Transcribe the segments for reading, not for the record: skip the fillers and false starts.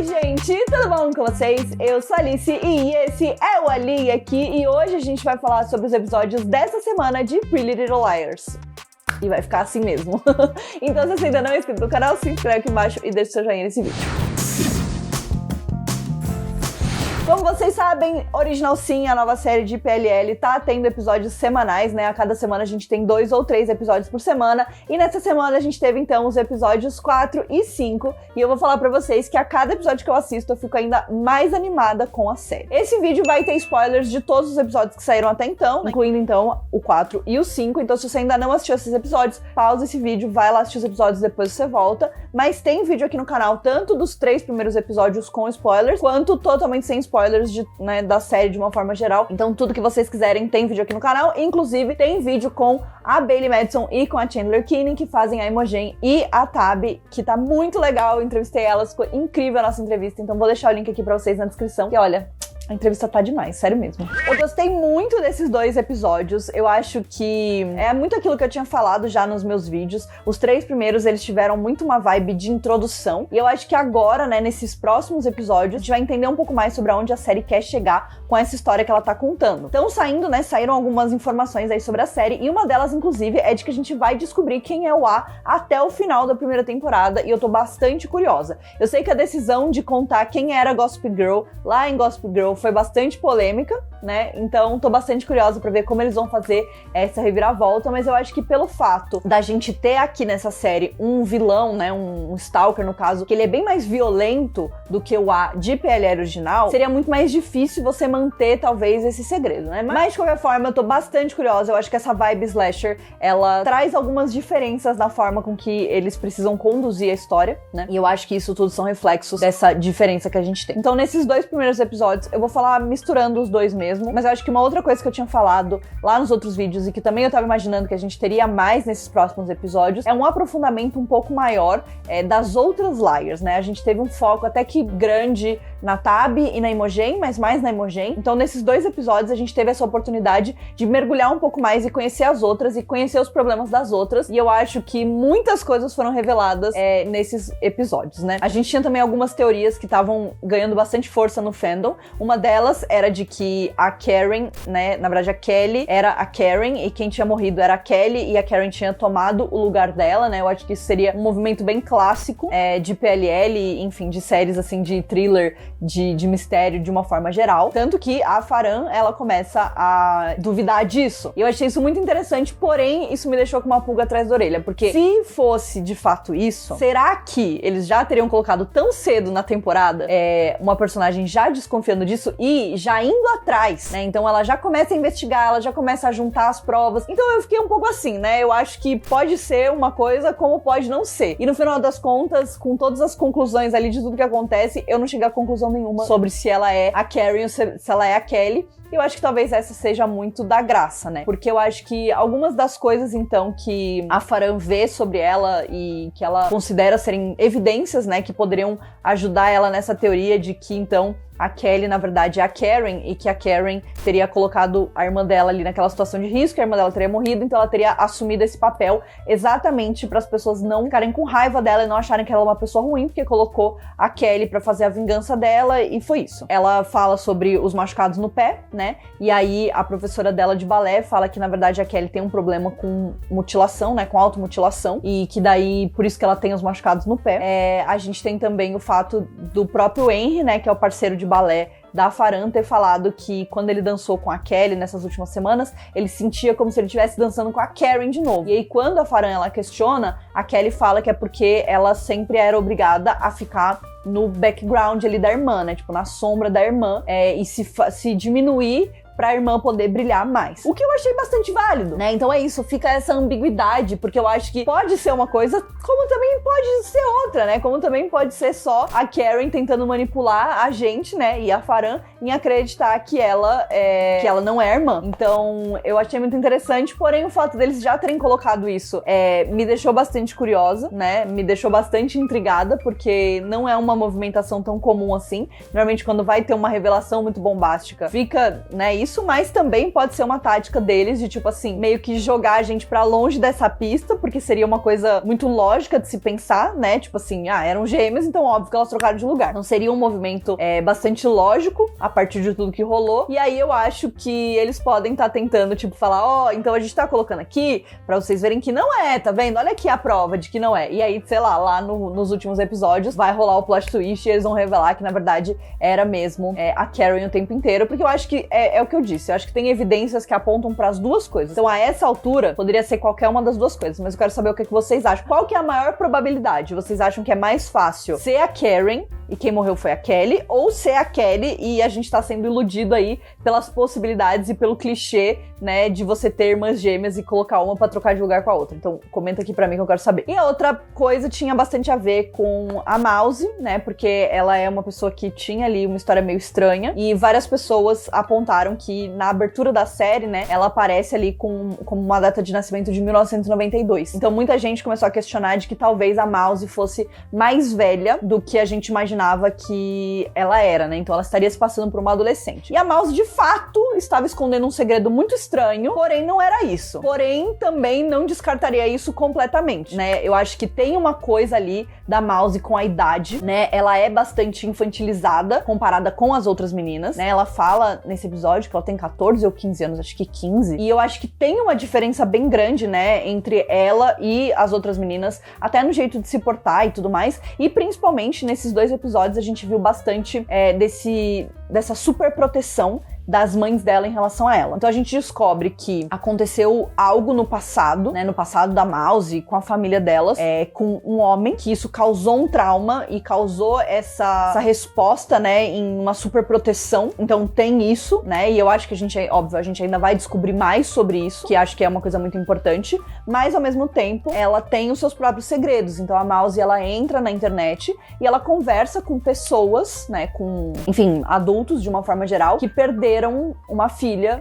Oi, gente, tudo bom com vocês? Eu sou a Alice e esse é o Ali aqui e hoje a gente vai falar sobre os episódios dessa semana de Pretty Little Liars. E vai ficar assim mesmo. Então, se você ainda não é inscrito no canal, se inscreve aqui embaixo e deixa seu joinha nesse vídeo. Como vocês sabem, Original Sim, a nova série de PLL, tá tendo episódios semanais, né? A cada semana a gente tem 2 ou 3 episódios por semana. E nessa semana a gente teve, então, os episódios 4 e 5. E eu vou falar pra vocês que a cada episódio que eu assisto, eu fico ainda mais animada com a série. Esse vídeo vai ter spoilers de todos os episódios que saíram até então, né? Incluindo, então, o 4 e o 5. Então, se você ainda não assistiu esses episódios, pausa esse vídeo, vai lá assistir os episódios, depois você volta. Mas tem vídeo aqui no canal, tanto dos 3 primeiros episódios com spoilers, quanto totalmente sem spoilers da série de uma forma geral. Então tudo que vocês quiserem tem vídeo aqui no canal. Inclusive tem vídeo com a Bailey Madison e com a Chandler Keenan, que fazem a Imogen e a Tab, que tá muito legal. Eu entrevistei elas, ficou incrível a nossa entrevista. Então vou deixar o link aqui pra vocês na descrição. E olha, a entrevista tá demais, sério mesmo. Eu gostei muito desses 2 episódios. Eu acho que é muito aquilo que eu tinha falado já nos meus vídeos. Os 3 primeiros, eles tiveram muito uma vibe de introdução. E eu acho que agora, né, nesses próximos episódios, a gente vai entender um pouco mais sobre aonde a série quer chegar com essa história que ela tá contando. Então, saíram algumas informações aí sobre a série. E uma delas, inclusive, é de que a gente vai descobrir quem é o A até o final da primeira temporada. E eu tô bastante curiosa. Eu sei que a decisão de contar quem era Gossip Girl lá em Gossip Girl foi bastante polêmica, né? Então tô bastante curiosa pra ver como eles vão fazer essa reviravolta, mas eu acho que pelo fato da gente ter aqui nessa série um vilão, né? Um stalker, no caso, que ele é bem mais violento do que o A de PLL original, seria muito mais difícil você manter, talvez, esse segredo, né? Mas, de qualquer forma, eu tô bastante curiosa. Eu acho que essa vibe slasher, ela traz algumas diferenças na forma com que eles precisam conduzir a história, né? E eu acho que isso tudo são reflexos dessa diferença que a gente tem. Então, nesses 2 primeiros episódios, eu vou falar misturando os 2 mesmo, mas eu acho que uma outra coisa que eu tinha falado lá nos outros vídeos e que também eu tava imaginando que a gente teria mais nesses próximos episódios é um aprofundamento um pouco maior das outras Liars, né? A gente teve um foco até que grande na Tab e na Imogen, mas mais na Imogen. Então, nesses 2 episódios, a gente teve essa oportunidade de mergulhar um pouco mais e conhecer as outras e conhecer os problemas das outras. E eu acho que muitas coisas foram reveladas nesses episódios, né? A gente tinha também algumas teorias que estavam ganhando bastante força no fandom. Uma delas era de que a Karen, né, na verdade a Kelly era a Karen e quem tinha morrido era a Kelly e a Karen tinha tomado o lugar dela, né? Eu acho que isso seria um movimento bem clássico de PLL, enfim, de séries assim de thriller, de mistério de uma forma geral. Tanto que a Farhan, ela começa a duvidar disso. E eu achei isso muito interessante, porém, isso me deixou com uma pulga atrás da orelha, porque se fosse de fato isso, será que eles já teriam colocado tão cedo na temporada uma personagem já desconfiando disso e já indo atrás, né? Então ela já começa a investigar, ela já começa a juntar as provas. Então eu fiquei um pouco assim, né? Eu acho que pode ser uma coisa como pode não ser. E no final das contas, com todas as conclusões ali de tudo que acontece, eu não cheguei a conclusão nenhuma sobre se ela é a Karen ou se ela é a Kelly. Eu acho que talvez essa seja muito da graça, né? Porque eu acho que algumas das coisas, então, que a Farhan vê sobre ela e que ela considera serem evidências, né? Que poderiam ajudar ela nessa teoria de que, então, a Kelly, na verdade, é a Karen e que a Karen teria colocado a irmã dela ali naquela situação de risco, a irmã dela teria morrido, então ela teria assumido esse papel exatamente para as pessoas não ficarem com raiva dela e não acharem que ela é uma pessoa ruim, porque colocou a Kelly para fazer a vingança dela e foi isso. Ela fala sobre os machucados no pé, né? E aí a professora dela de balé fala que, na verdade, a Kelly tem um problema com mutilação, né? Com automutilação e que daí, por isso que ela tem os machucados no pé. A gente tem também o fato do próprio Henry, né? Que é o parceiro de balé da Farhan, ter falado que quando ele dançou com a Kelly nessas últimas semanas, ele sentia como se ele estivesse dançando com a Karen de novo. E aí quando a Farhan ela questiona, a Kelly fala que é porque ela sempre era obrigada a ficar no background ali da irmã, né? Tipo, na sombra da irmã, e se diminuir pra irmã poder brilhar mais. O que eu achei bastante válido, né? Então é isso, fica essa ambiguidade, porque eu acho que pode ser uma coisa, como também pode ser outra, né? Como também pode ser só a Karen tentando manipular a gente, né? E a Farhan em acreditar que ela não é irmã. Então, eu achei muito interessante, porém o fato deles já terem colocado isso me deixou bastante curiosa, né? Me deixou bastante intrigada, porque não é uma movimentação tão comum assim. Normalmente, quando vai ter uma revelação muito bombástica, fica, né, isso, mas também pode ser uma tática deles de, tipo assim, meio que jogar a gente pra longe dessa pista, porque seria uma coisa muito lógica de se pensar, né? Tipo assim, eram gêmeas, então óbvio que elas trocaram de lugar. Então seria um movimento bastante lógico a partir de tudo que rolou. E aí eu acho que eles podem estar tentando, tipo, falar, então a gente tá colocando aqui pra vocês verem que não é, tá vendo? Olha aqui a prova de que não é. E aí, sei lá nos últimos episódios vai rolar o plot twist e eles vão revelar que, na verdade, era mesmo a Karen o tempo inteiro, porque eu acho que é o que eu disse, eu acho que tem evidências que apontam pras duas coisas. Então, a essa altura, poderia ser qualquer uma das duas coisas, mas eu quero saber o que vocês acham. Qual que é a maior probabilidade? Vocês acham que é mais fácil ser a Karen e quem morreu foi a Kelly, ou ser a Kelly e a gente tá sendo iludido aí pelas possibilidades e pelo clichê, né, de você ter irmãs gêmeas e colocar uma pra trocar de lugar com a outra? Então, comenta aqui pra mim que eu quero saber. E a outra coisa tinha bastante a ver com a Mouse, né, porque ela é uma pessoa que tinha ali uma história meio estranha, e várias pessoas apontaram que na abertura da série, né, ela aparece ali com uma data de nascimento de 1992. Então, muita gente começou a questionar de que talvez a Mouse fosse mais velha do que a gente imaginava que ela era, né? Então ela estaria se passando por uma adolescente. E a Mouse, de fato, estava escondendo um segredo muito estranho, porém não era isso. Porém, também não descartaria isso completamente, né? Eu acho que tem uma coisa ali da Mouse com a idade, né? Ela é bastante infantilizada comparada com as outras meninas, né? Ela fala nesse episódio que ela tem 14 ou 15 anos, acho que 15. E eu acho que tem uma diferença bem grande, né? Entre ela e as outras meninas, até no jeito de se portar e tudo mais. E principalmente nesses dois episódios a gente viu bastante dessa super proteção das mães dela em relação a ela. Então a gente descobre que aconteceu algo no passado, né, no passado da Mouse, com a família delas, com um homem, que isso causou um trauma e causou essa resposta, né, em uma super proteção. Então tem isso, né, e eu acho que a gente ainda vai descobrir mais sobre isso, que acho que é uma coisa muito importante, mas ao mesmo tempo ela tem os seus próprios segredos. Então a Mouse, ela entra na internet e ela conversa com pessoas, né, com, enfim, adultos de uma forma geral, que perderam uma filha,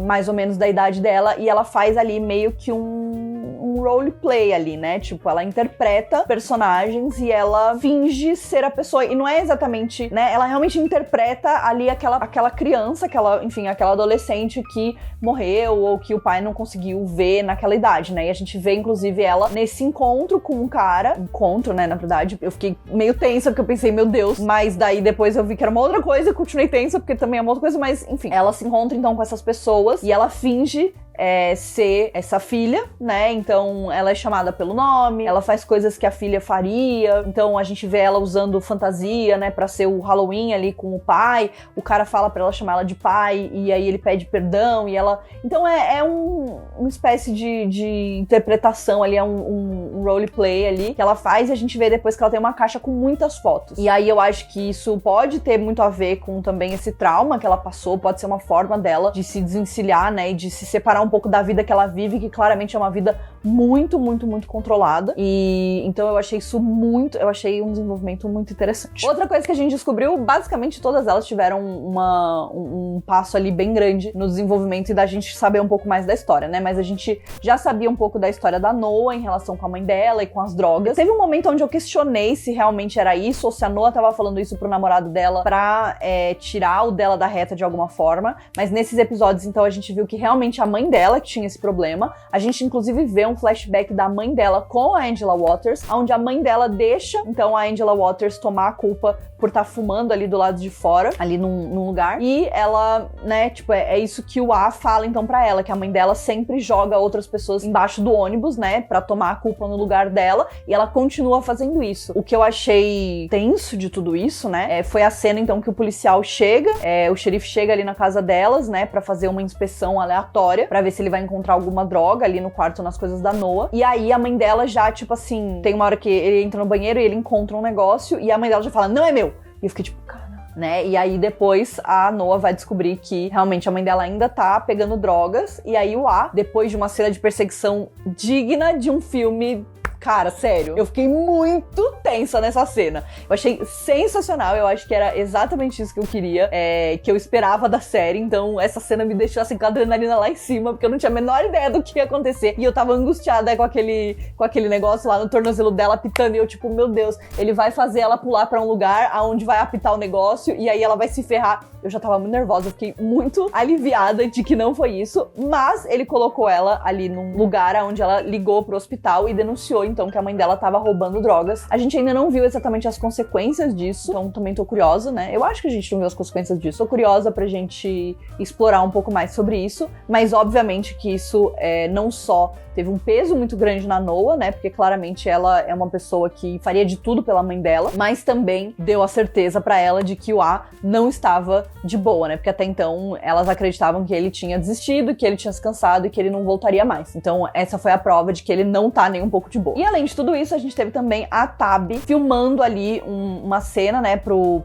mais ou menos da idade dela, e ela faz ali meio que um roleplay ali, né? Tipo, ela interpreta personagens e ela finge ser a pessoa. E não é exatamente, né? Ela realmente interpreta ali aquela criança, aquela adolescente que morreu ou que o pai não conseguiu ver naquela idade, né? E a gente vê, inclusive, ela nesse encontro com um cara. Encontro, né? Na verdade, eu fiquei meio tensa porque eu pensei, meu Deus. Mas daí depois eu vi que era uma outra coisa e continuei tensa porque também é uma outra coisa, mas enfim. Ela se encontra então com essas pessoas e ela finge ser essa filha, né? Então ela é chamada pelo nome, ela faz coisas que a filha faria, então a gente vê ela usando fantasia, né, pra ser o Halloween ali com o pai, o cara fala pra ela chamar ela de pai, e aí ele pede perdão, e ela... Então uma espécie de interpretação ali, um roleplay ali, que ela faz, e a gente vê depois que ela tem uma caixa com muitas fotos. E aí eu acho que isso pode ter muito a ver com também esse trauma que ela passou, pode ser uma forma dela de se desencilhar, né, e de se separar um pouco da vida que ela vive, que claramente é uma vida muito, muito, muito controlada. E então eu achei um desenvolvimento muito interessante. Outra coisa que a gente descobriu, basicamente todas elas tiveram um passo ali bem grande no desenvolvimento e da gente saber um pouco mais da história, né? Mas a gente já sabia um pouco da história da Noah em relação com a mãe dela e com as drogas. Teve um momento onde eu questionei se realmente era isso ou se a Noah tava falando isso pro namorado dela pra tirar o dela da reta de alguma forma, mas nesses episódios então a gente viu que realmente a mãe dela que tinha esse problema. A gente inclusive vê um flashback da mãe dela com a Angela Waters, onde a mãe dela deixa então a Angela Waters tomar a culpa por estar fumando ali do lado de fora, ali num lugar, e ela, né, tipo, é isso que o A fala então pra ela, que a mãe dela sempre joga outras pessoas embaixo do ônibus, né, pra tomar a culpa no lugar dela, e ela continua fazendo isso. O que eu achei tenso de tudo isso, né, foi a cena então que o policial chega, o xerife chega ali na casa delas, né, pra fazer uma inspeção aleatória, pra ver se ele vai encontrar alguma droga ali no quarto, nas coisas da Noah, e aí a mãe dela já, tipo assim, tem uma hora que ele entra no banheiro e ele encontra um negócio, e a mãe dela já fala, não é meu! E eu fiquei tipo, cara, né? E aí depois a Noah vai descobrir que realmente a mãe dela ainda tá pegando drogas, e aí o A, depois de uma cena de perseguição digna de um filme Cara, sério, eu fiquei muito tensa nessa cena. Eu achei sensacional, eu acho que era exatamente isso que eu queria, que eu esperava da série. Então essa cena me deixou assim com a adrenalina lá em cima, porque eu não tinha a menor ideia do que ia acontecer. E eu tava angustiada com aquele negócio lá no tornozelo dela apitando. E eu tipo, meu Deus, ele vai fazer ela pular pra um lugar aonde vai apitar o negócio e aí ela vai se ferrar. Eu já tava muito nervosa, eu fiquei muito aliviada de que não foi isso. Mas ele colocou ela ali num lugar onde ela ligou pro hospital e denunciou então que a mãe dela tava roubando drogas. A gente ainda não viu exatamente as consequências disso, então também tô curiosa, né? Eu acho que a gente não viu as consequências disso. Tô curiosa pra gente explorar um pouco mais sobre isso, mas obviamente que isso não só teve um peso muito grande na Noah, né? Porque claramente ela é uma pessoa que faria de tudo pela mãe dela, mas também deu a certeza pra ela de que o A não estava de boa, né? Porque até então elas acreditavam que ele tinha desistido, que ele tinha se cansado e que ele não voltaria mais. Então essa foi a prova de que ele não tá nem um pouco de boa. E além de tudo isso, a gente teve também a Tab filmando ali uma cena, né,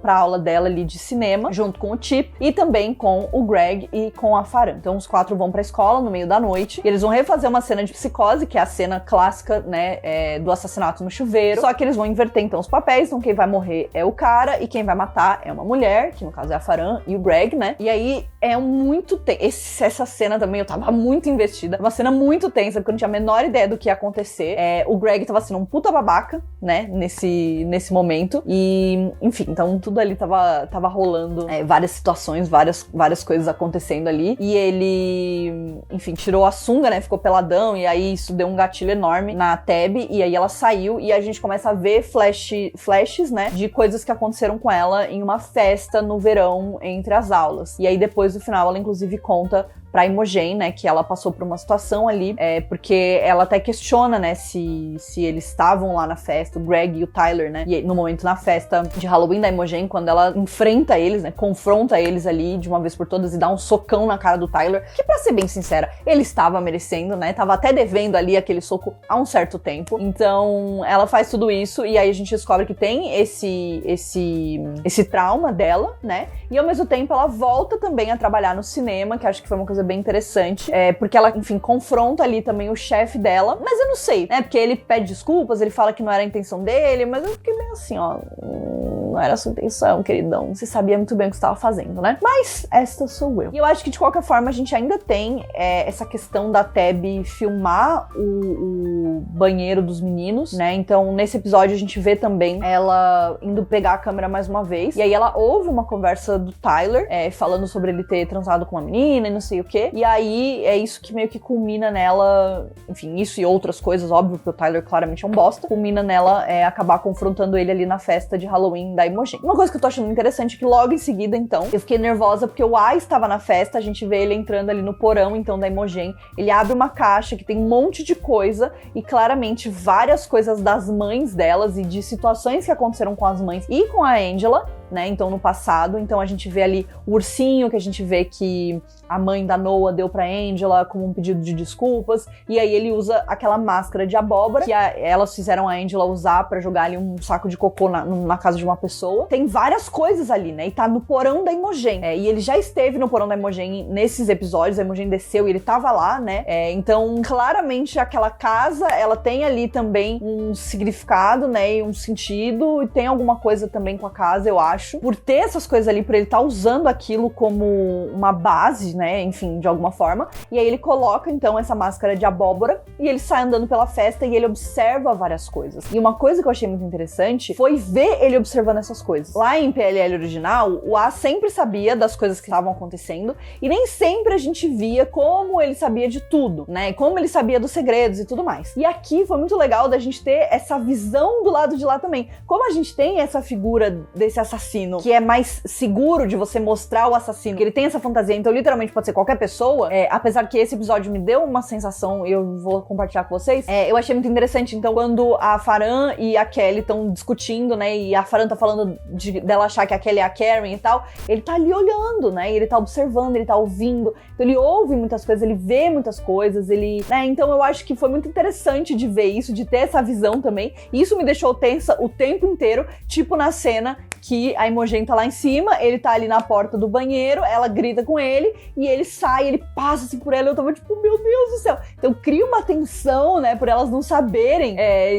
pra aula dela ali de cinema, junto com o Chip e também com o Greg e com a Farhan. Então os quatro vão pra escola no meio da noite e eles vão refazer uma cena de psicose, que é a cena clássica, né, do assassinato no chuveiro, só que eles vão inverter então os papéis, então quem vai morrer é o cara e quem vai matar é uma mulher, que no caso é a Farhan e o Greg, né, e aí é muito essa cena também eu tava muito investida, uma cena muito tensa, porque eu não tinha a menor ideia do que ia acontecer. O Greg tava sendo um puta babaca, né, nesse momento, e enfim, então tudo ali tava rolando, várias situações, várias coisas acontecendo ali, e ele, enfim, tirou a sunga, né, ficou peladão, e aí isso deu um gatilho enorme na Tab, e aí ela saiu, e a gente começa a ver flashes, né, de coisas que aconteceram com ela em uma festa no verão entre as aulas, e aí depois do final ela inclusive conta pra Imogen, né, que ela passou por uma situação ali, porque ela até questiona, né, se eles estavam lá na festa, o Greg e o Tyler, né, e no momento na festa de Halloween da Imogen, quando ela enfrenta eles, né, confronta eles ali de uma vez por todas e dá um socão na cara do Tyler, que pra ser bem sincera, ele estava merecendo, né, tava até devendo ali aquele soco há um certo tempo, então ela faz tudo isso e aí a gente descobre que tem esse trauma dela, né, e ao mesmo tempo ela volta também a trabalhar no cinema, que acho que foi uma coisa bem interessante, porque ela, enfim, confronta ali também o chefe dela, mas eu não sei, né, porque ele pede desculpas, ele fala que não era a intenção dele, mas eu fiquei bem assim, ó, não era a sua intenção, queridão, você sabia muito bem o que você estava fazendo, né, mas esta sou eu. E eu acho que de qualquer forma a gente ainda tem essa questão da Tab filmar o banheiro dos meninos, né, então nesse episódio a gente vê também ela indo pegar a câmera mais uma vez, e aí ela ouve uma conversa do Tyler, falando sobre ele ter transado com uma menina e não sei o que. E aí é isso que meio que culmina nela, enfim, isso e outras coisas, óbvio, porque o Tyler claramente é um bosta, culmina nela acabar confrontando ele ali na festa de Halloween da Imogen. Uma coisa que eu tô achando interessante é que logo em seguida, então, eu fiquei nervosa porque o A estava na festa, a gente vê ele entrando ali no porão, então, da Imogen, ele abre uma caixa que tem um monte de coisa e claramente várias coisas das mães delas e de situações que aconteceram com as mães e com a Angela, né, então no passado, então a gente vê ali o ursinho que a gente vê que a mãe da Noah deu pra Angela como um pedido de desculpas, e aí ele usa aquela máscara de abóbora que elas fizeram a Angela usar pra jogar ali um saco de cocô na casa de uma pessoa. Tem várias coisas ali, né, e tá no porão da Imogen, e ele já esteve no porão da Imogen nesses episódios, a Imogen desceu e ele tava lá, né, então claramente aquela casa, ela tem ali também um significado, né, e um sentido, e tem alguma coisa também com a casa, eu acho, por ter essas coisas ali, por ele estar usando aquilo como uma base, né, enfim, de alguma forma, e aí ele coloca então essa máscara de abóbora e ele sai andando pela festa e ele observa várias coisas. E uma coisa que eu achei muito interessante foi ver ele observando essas coisas. Lá em PLL original, o A sempre sabia das coisas que estavam acontecendo e nem sempre a gente via como ele sabia de tudo, né, como ele sabia dos segredos e tudo mais. E aqui foi muito legal da gente ter essa visão do lado de lá também. Como a gente tem essa figura desse assassino que é mais seguro de você mostrar o assassino, que ele tem essa fantasia, então literalmente pode ser qualquer pessoa, apesar que esse episódio me deu uma sensação, eu vou compartilhar com vocês, eu achei muito interessante, então quando a Farhan e a Kelly estão discutindo, né, e a Farhan tá falando dela achar que a Kelly é a Karen e tal, ele tá ali olhando, né, ele tá observando, ele tá ouvindo, então ele ouve muitas coisas, ele vê muitas coisas, né, então eu acho que foi muito interessante de ver isso, de ter essa visão também, e isso me deixou tensa o tempo inteiro, tipo na cena que a Imogen tá lá em cima, ele tá ali na porta do banheiro, ela grita com ele, e ele sai, ele passa assim por ela, eu tava tipo, meu Deus do céu. Então cria uma tensão, né, por elas não saberem,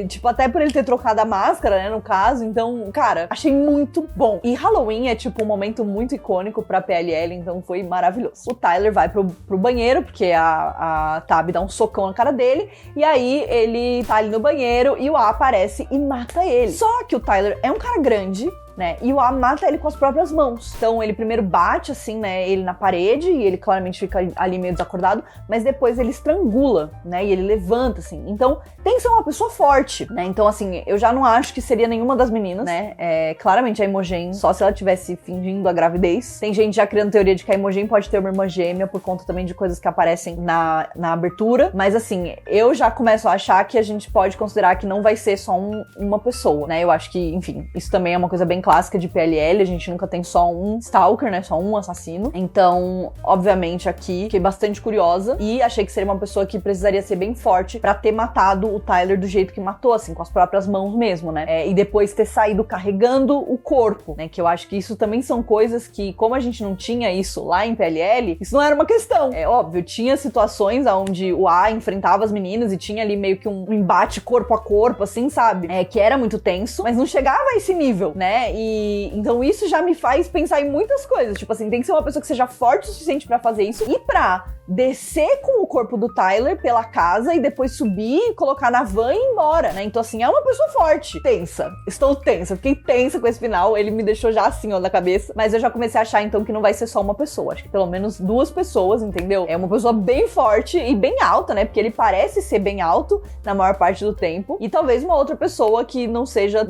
tipo, até por ele ter trocado a máscara, né, no caso. Então, cara, achei muito bom. E Halloween é, tipo, um momento muito icônico pra PLL, então foi maravilhoso. O Tyler vai pro banheiro, porque a Tab dá um socão na cara dele, e aí ele tá ali no banheiro, e o A aparece e mata ele. Só que o Tyler é um cara grande, né? E o A mata ele com as próprias mãos. Então ele primeiro bate assim, né, ele na parede, e ele claramente fica ali meio desacordado, mas depois ele estrangula, né, e ele levanta assim. Então tem que ser uma pessoa forte, né? Então assim, eu já não acho que seria nenhuma das meninas, né? Claramente a Imogen, só se ela tivesse fingindo a gravidez. Tem gente já criando teoria de que a Imogen pode ter uma irmã gêmea por conta também de coisas que aparecem na abertura, mas assim, eu já começo a achar que a gente pode considerar que não vai ser só uma pessoa, né? Eu acho que, enfim, isso também é uma coisa bem clássica de PLL, a gente nunca tem só um stalker, né, só um assassino. Então, obviamente aqui, fiquei bastante curiosa e achei que seria uma pessoa que precisaria ser bem forte pra ter matado o Tyler do jeito que matou, assim, com as próprias mãos mesmo, né, e depois ter saído carregando o corpo, né, que eu acho que isso também são coisas que, como a gente não tinha isso lá em PLL, isso não era uma questão. É óbvio, tinha situações onde o A enfrentava as meninas e tinha ali meio que um embate corpo a corpo, assim, sabe, que era muito tenso, mas não chegava a esse nível, né. E então isso já me faz pensar em muitas coisas. Tipo assim, tem que ser uma pessoa que seja forte o suficiente pra fazer isso e pra descer com o corpo do Tyler pela casa e depois subir, colocar na van e ir embora, né? Então assim, é uma pessoa forte. Tensa. Estou tensa. Fiquei tensa com esse final. Ele me deixou já assim, ó, na cabeça. Mas eu já comecei a achar, então, que não vai ser só uma pessoa. Acho que pelo menos 2 pessoas, entendeu? É uma pessoa bem forte e bem alta, né? Porque ele parece ser bem alto na maior parte do tempo. E talvez uma outra pessoa que não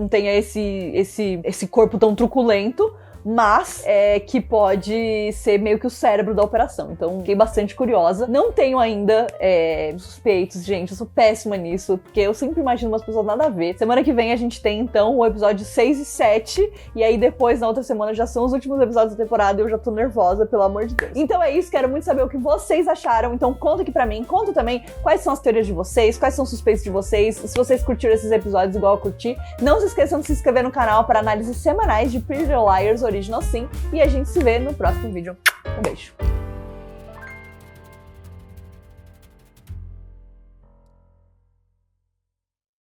tenha esse corpo tão truculento, mas que pode ser meio que o cérebro da operação. Então, fiquei bastante curiosa. Não tenho ainda suspeitos, gente. Eu sou péssima nisso, porque eu sempre imagino umas pessoas nada a ver. Semana que vem a gente tem, então, o episódio 6 e 7, e aí depois, na outra semana, já são os últimos episódios da temporada e eu já tô nervosa, pelo amor de Deus. Então é isso, quero muito saber o que vocês acharam. Então conta aqui pra mim, conta também quais são as teorias de vocês, quais são os suspeitos de vocês, se vocês curtiram esses episódios igual eu curti. Não se esqueçam de se inscrever no canal para análises semanais de Pretty Little Liars Original Sin, e a gente se vê no próximo vídeo. Um beijo!